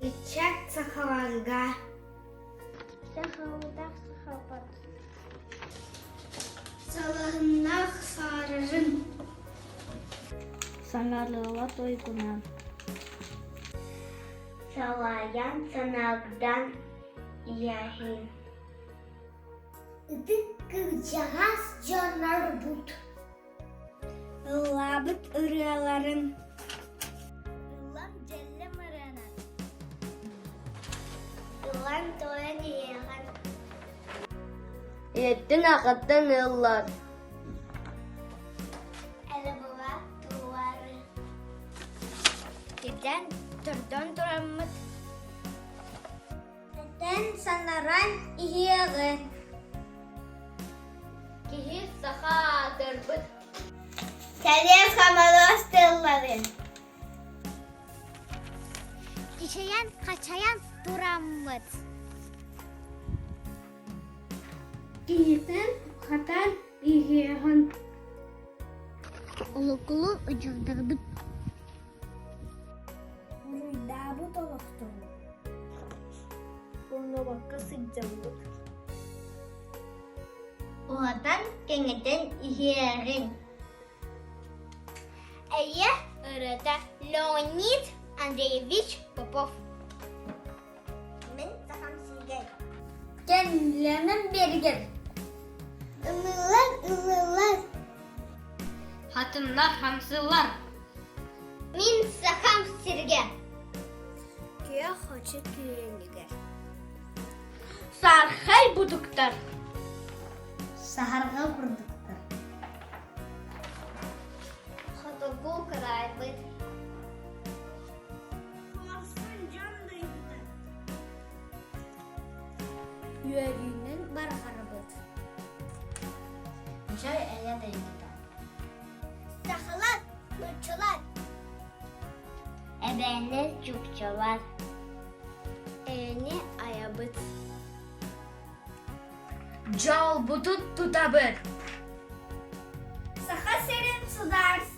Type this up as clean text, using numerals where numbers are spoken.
Бичак сахаларга. Сахалдах сахалпат. Салахнах сарырын. Санарлыла тойгунан. Салаян санагдан яхин. Ыдык кылжагас жанар бут. Лабыт ырыаларын. Ылан jelli мырынан. Ылан тоян иеган. Еттин акыттан ыллар. Әлі була туары. Тиден турдан турамыт. Тен санаран иеган. Кихи саха дырбыт. Тәлев хамалос тылларын. Кишаян качаян турамыт. Киетен хатан иеган. Улукулу ұжылдырбыт. Уруйдабы толықтыру. Оны баққа сыджамбыт. Оғатан кеңетен иеган. Әйе, ырыда Леонид Андреевич Попов. Мен сахам сигай. Kendilerinin berger. Ылылар. Hatınlar, hamsılar. Min sakam sirge. Күйе хочы күйенгігер. Sarhay buduktar. Сахарға құрдықтар. Хатогу крайбыт. Куасын жан дайындар. Yüreğinin barharabıt. Жай әлі дайындар. Сахалар, нұрчылар. Ebeni çukçalar. Eni ayabıt. Jal butut tutabıt. Саха серен сударс.